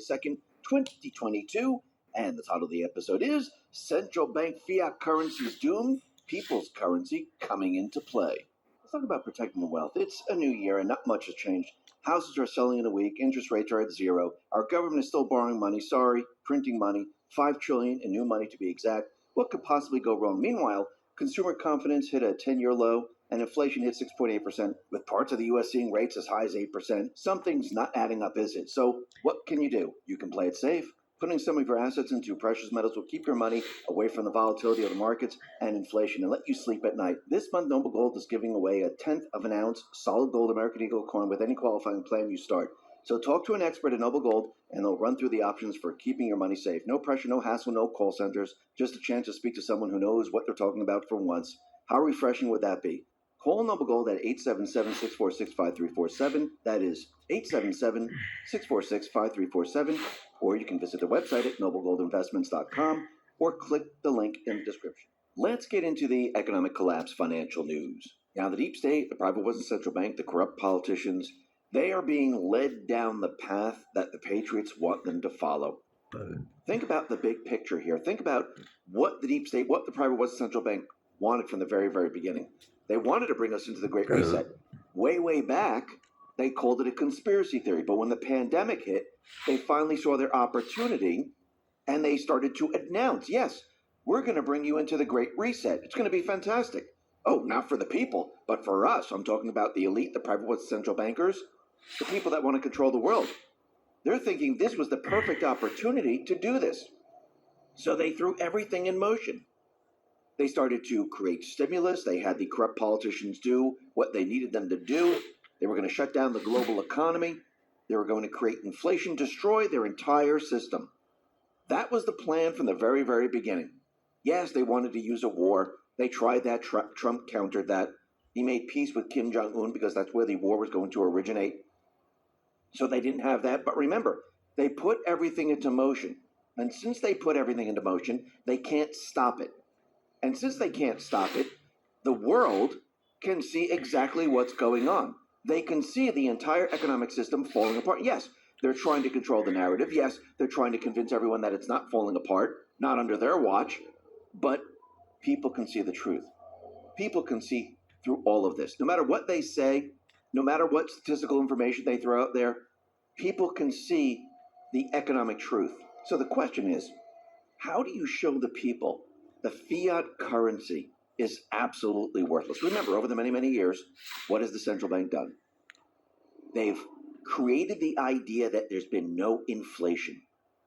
February 2nd, 2022. And the title of the episode is Central Bank Fiat Currency's Doom, People's Currency Coming into Play. Let's talk about protecting the wealth. It's a new year and not much has changed. Houses are selling in a week, interest rates are at zero. Our government is still borrowing money, printing money, $5 trillion in new money to be exact. What could possibly go wrong? Meanwhile, consumer confidence hit a 10-year low and inflation hit 6.8%, with parts of the U.S. seeing rates as high as 8%. Something's not adding up, is it? So what can you do? You can play it safe. Putting some of your assets into precious metals will keep your money away from the volatility of the markets and inflation and let you sleep at night. This month, Noble Gold is giving away a 1/10 of an ounce solid gold American Eagle coin with any qualifying plan you start. So talk to an expert at Noble Gold, and they'll run through the options for keeping your money safe. No pressure, no hassle, no call centers. Just a chance to speak to someone who knows what they're talking about for once. How refreshing would that be? Call Noble Gold at 877-646-5347. That is 877-646-5347. Or you can visit the website at noblegoldinvestments.com or click the link in the description. Let's get into the economic collapse financial news. Now, the deep state, the private wasn't central bank, the corrupt politicians, they are being led down the path that the patriots want them to follow. Think about the big picture here. Think about what the deep state, what the private wasn't central bank wanted from the very, very beginning. They wanted to bring us into the Great Reset. Way back, they called it a conspiracy theory. But when the pandemic hit, they finally saw their opportunity and they started to announce, yes, we're going to bring you into the Great Reset. It's going to be fantastic. Oh, not for the people, but for us. I'm talking about the elite, the private central bankers, the people that want to control the world. They're thinking this was the perfect opportunity to do this. So they threw everything in motion. They started to create stimulus. They had the corrupt politicians do what they needed them to do. They were going to shut down the global economy. They were going to create inflation, destroy their entire system. That was the plan from the very, very beginning. Yes, they wanted to use a war. They tried that. Trump countered that. He made peace with Kim Jong-un because that's where the war was going to originate. So they didn't have that. But remember, they put everything into motion. And since they put everything into motion, they can't stop it. And since they can't stop it, the world can see exactly what's going on. They can see the entire economic system falling apart. Yes, they're trying to control the narrative. Yes, they're trying to convince everyone that it's not falling apart, not under their watch. But people can see the truth. People can see through all of this. No matter what they say, no matter what statistical information they throw out there, people can see the economic truth. So the question is, how do you show the people the fiat currency is absolutely worthless? Remember, over the many, many years, what has the central bank done? They've created the idea that there's been no inflation.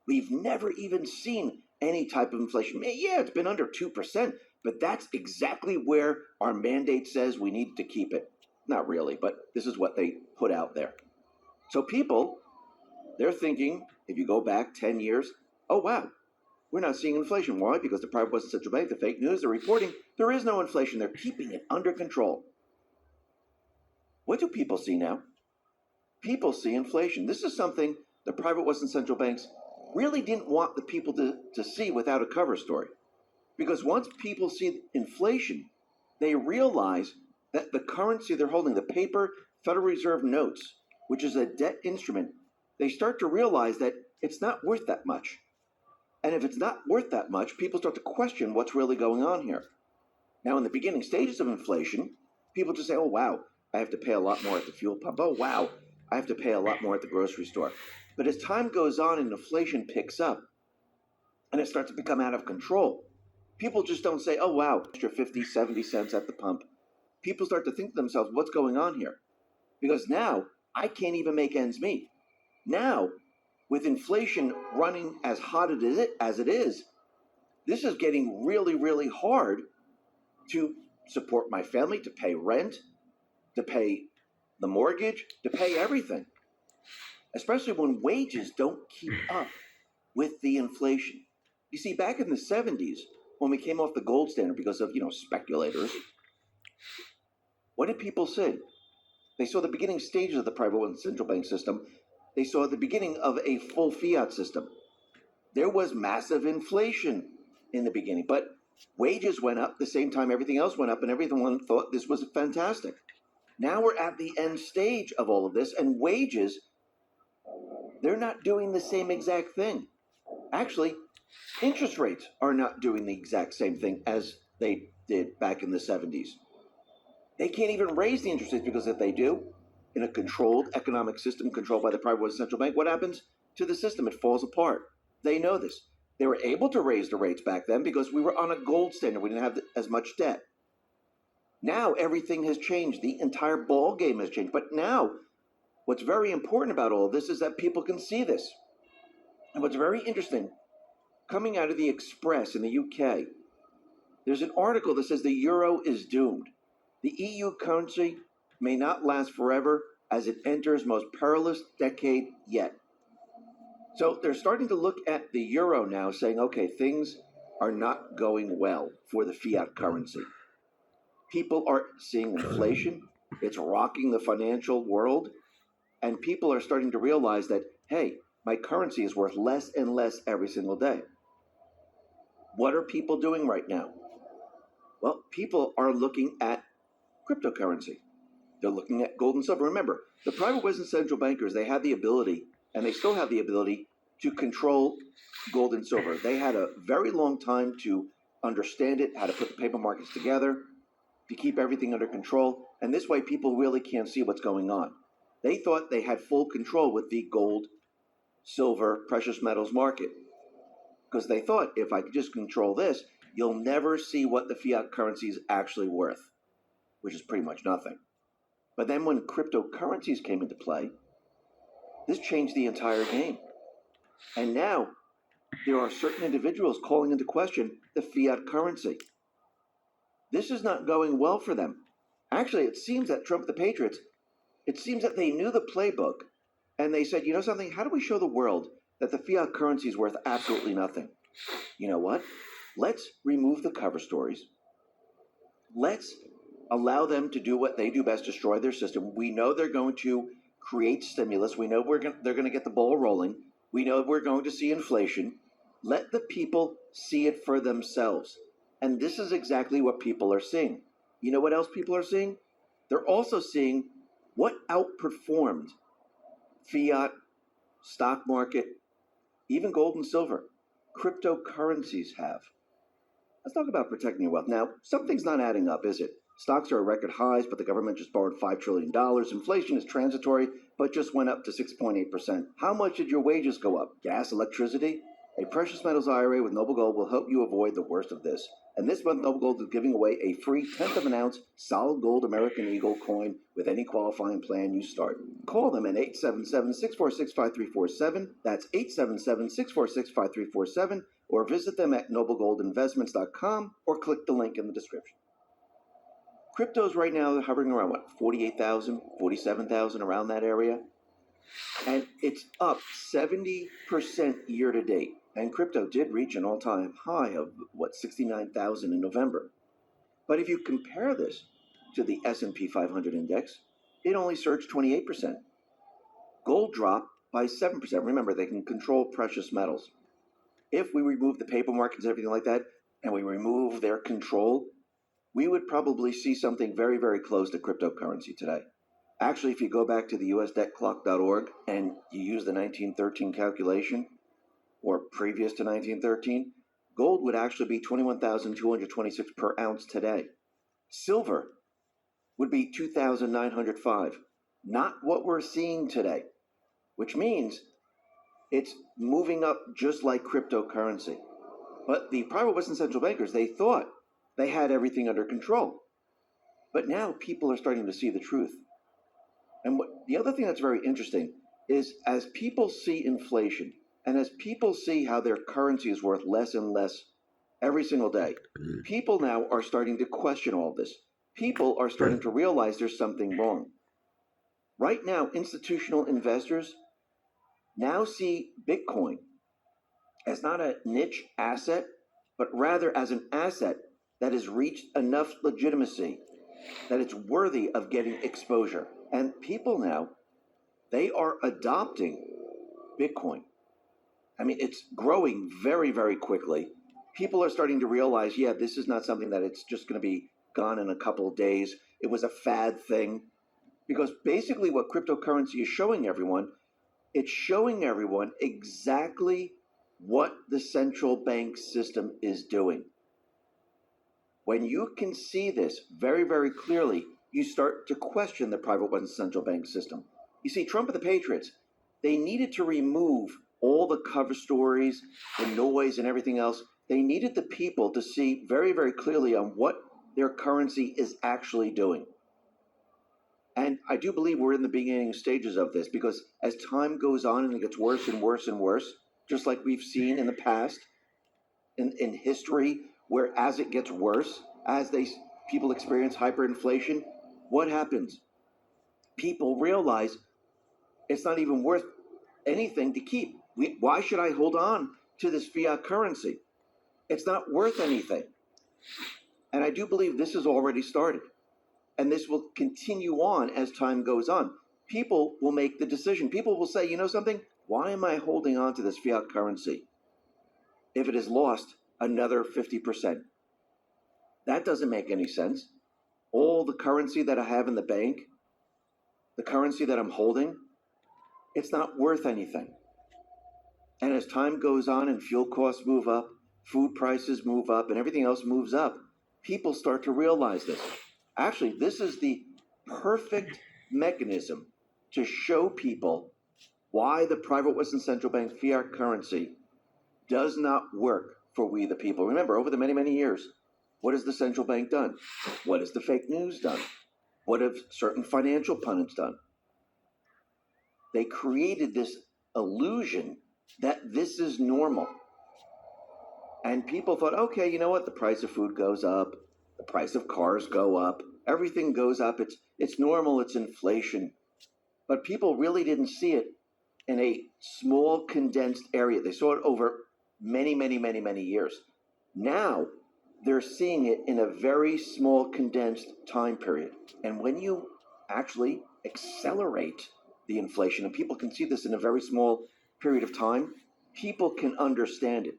We've never even seen any type of inflation. Yeah, it's been under 2%, but that's exactly where our mandate says we need to keep it. Not really, but this is what they put out there. So people, they're thinking, if you go back 10 years, oh, wow, we're not seeing inflation. Why? Because the private wasn't central bank, the fake news, they're reporting there is no inflation. They're keeping it under control. What do people see now? People see inflation. This is something the private wasn't central banks really didn't want the people to see without a cover story. Because once people see inflation, they realize that the currency they're holding, the paper Federal Reserve notes, which is a debt instrument, they start to realize that it's not worth that much. And if it's not worth that much, people start to question what's really going on here. Now, in the beginning stages of inflation, people just say, oh, wow, I have to pay a lot more at the fuel pump. Oh, wow, I have to pay a lot more at the grocery store. But as time goes on and inflation picks up and it starts to become out of control, people just don't say, oh, wow, extra 50, 70 cents at the pump. People start to think to themselves, what's going on here? Because now I can't even make ends meet. Now, with inflation running as hot as it is, this is getting really, really hard to support my family, to pay rent, to pay the mortgage, to pay everything. Especially when wages don't keep up with the inflation. You see, back in the 70s, when we came off the gold standard because of, speculators, what did people see? They saw the beginning stages of the private and central bank system. They saw the beginning of a full fiat system. There was massive inflation in the beginning, but wages went up the same time everything else went up, and everyone thought this was fantastic. Now we're at the end stage of all of this, and wages they're not doing the same exact thing. Actually, interest rates are not doing the exact same thing as they did back in the 70s. They can't even raise the interest rates because if they do, in a controlled economic system controlled by the private central bank, what happens to the system? It falls apart. They know this. They were able to raise the rates back then because we were on a gold standard. We didn't have as much debt. Now everything has changed. The entire ball game has changed. But now, what's very important about all of this is that people can see this. And what's very interesting, coming out of the Express in the UK, there's an article that says the euro is doomed. The EU currency may not last forever as it enters most perilous decade yet. So they're starting to look at the euro now saying, okay, things are not going well for the fiat currency. People are seeing inflation. It's rocking the financial world. And people are starting to realize that, hey, my currency is worth less and less every single day. What are people doing right now? Well, people are looking at cryptocurrency. They're looking at gold and silver. Remember, the private Western central bankers, they had the ability, and they still have the ability, to control gold and silver. They had a very long time to understand it, how to put the paper markets together, to keep everything under control. And this way, people really can't see what's going on. They thought they had full control with the gold, silver, precious metals market. Because they thought, if I could just control this, you'll never see what the fiat currency is actually worth, which is pretty much nothing. But then when cryptocurrencies came into play, this changed the entire game. And now there are certain individuals calling into question the fiat currency. This is not going well for them. Actually, it seems that Trump, the Patriots, it seems that they knew the playbook, and they said, you know something, how do we show the world that the fiat currency is worth absolutely nothing? You know what? Let's remove the cover stories. Let's allow them to do what they do best, destroy their system. We know they're going to create stimulus. We know they're going to get the ball rolling. We know we're going to see inflation. Let the people see it for themselves. And this is exactly what people are seeing. You know what else people are seeing? They're also seeing what outperformed fiat, stock market, even gold and silver. Cryptocurrencies have. Let's talk about protecting your wealth. Now, something's not adding up, is it? Stocks are at record highs, but the government just borrowed $5 trillion. Inflation is transitory, but just went up to 6.8%. How much did your wages go up? Gas, electricity? A precious metals IRA with Noble Gold will help you avoid the worst of this. And this month, Noble Gold is giving away a free 1/10 of an ounce solid gold American Eagle coin with any qualifying plan you start. Call them at 877-646-5347. That's 877-646-5347. Or visit them at noblegoldinvestments.com or click the link in the description. Crypto's right now hovering around, what, 48,000, 47,000, around that area? And it's up 70% year to date. And crypto did reach an all-time high of, 69,000 in November. But if you compare this to the S&P 500 index, it only surged 28%. Gold dropped by 7%. Remember, they can control precious metals. If we remove the paper markets and everything like that, and we remove their control, we would probably see something very, very close to cryptocurrency today. Actually, if you go back to the usdebtclock.org and you use the 1913 calculation, or previous to 1913, gold would actually be 21,226 per ounce today. Silver would be 2,905. Not what we're seeing today, which means it's moving up just like cryptocurrency. But the private Western central bankers, they thought they had everything under control. But now people are starting to see the truth. And the other thing that's very interesting is as people see inflation, and as people see how their currency is worth less and less every single day, people now are starting to question all this. People are starting to realize there's something wrong. Right now, institutional investors now see Bitcoin as not a niche asset, but rather as an asset that has reached enough legitimacy that it's worthy of getting exposure. And people now, they are adopting Bitcoin. I mean, it's growing very, very quickly. People are starting to realize, yeah, this is not something that it's just going to be gone in a couple of days. It was a fad thing. Because basically what cryptocurrency is showing everyone It's showing everyone exactly what the central bank system is doing. When you can see this very, very clearly, you start to question the private weapon central bank system. You see, Trump and the Patriots, they needed to remove all the cover stories, the noise, and everything else. They needed the people to see very, very clearly on what their currency is actually doing. And I do believe we're in the beginning stages of this, because as time goes on and it gets worse and worse and worse, just like we've seen in the past, in history, where as it gets worse, as people experience hyperinflation, what happens? People realize it's not even worth anything to keep. Why should I hold on to this fiat currency? It's not worth anything. And I do believe this has already started. And this will continue on as time goes on. People will make the decision. People will say, you know something? Why am I holding on to this fiat currency if it has lost another 50%? That doesn't make any sense. All the currency that I have in the bank, the currency that I'm holding, it's not worth anything. And as time goes on and fuel costs move up, food prices move up, and everything else moves up, people start to realize this. Actually, this is the perfect mechanism to show people why the private Western central bank fiat currency does not work for we the people. Remember, over the many, many years, what has the central bank done? What has the fake news done? What have certain financial pundits done? They created this illusion that this is normal. And people thought, okay, you know what? The price of food goes up. The price of cars go up. Everything goes up. It's normal. It's inflation. But people really didn't see it in a small, condensed area. They saw it over many, many, many, many years. Now, they're seeing it in a very small, condensed time period. And when you actually accelerate the inflation, and people can see this in a very small period of time, people can understand it.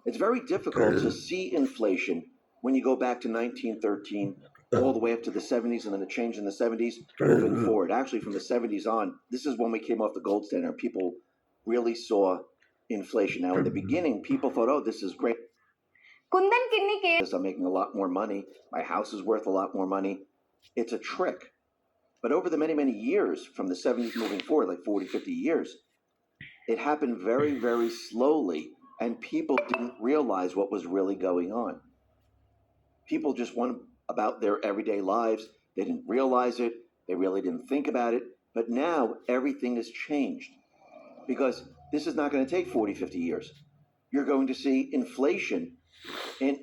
It's very difficult to see inflation when you go back to 1913, all the way up to the 70s, and then the change in the 70s, moving forward. Actually, from the 70s on, this is when we came off the gold standard. People really saw inflation. Now, in the beginning, people thought, oh, this is great. Kundan kidney case I'm making a lot more money. My house is worth a lot more money. It's a trick. But over the many, many years, from the 70s moving forward, like 40, 50 years, it happened very, very slowly, and people didn't realize what was really going on. People just went about their everyday lives. They didn't realize it. They really didn't think about it. But now everything has changed, because this is not going to take 40, 50 years. You're going to see inflation in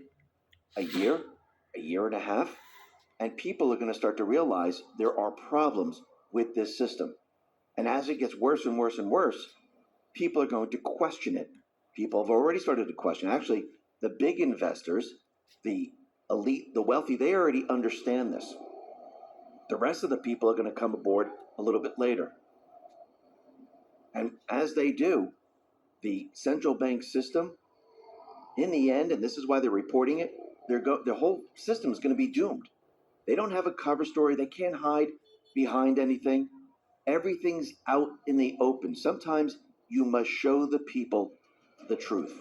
a year and a half, and people are going to start to realize there are problems with this system. And as it gets worse and worse and worse, people are going to question it. People have already started to question. Actually, the big investors, the elite, the wealthy, they already understand this. The rest of the people are going to come aboard a little bit later. And as they do, the central bank system, in the end, and this is why they're reporting it, their whole system is going to be doomed. They don't have a cover story. They can't hide behind anything. Everything's out in the open. Sometimes you must show the people the truth.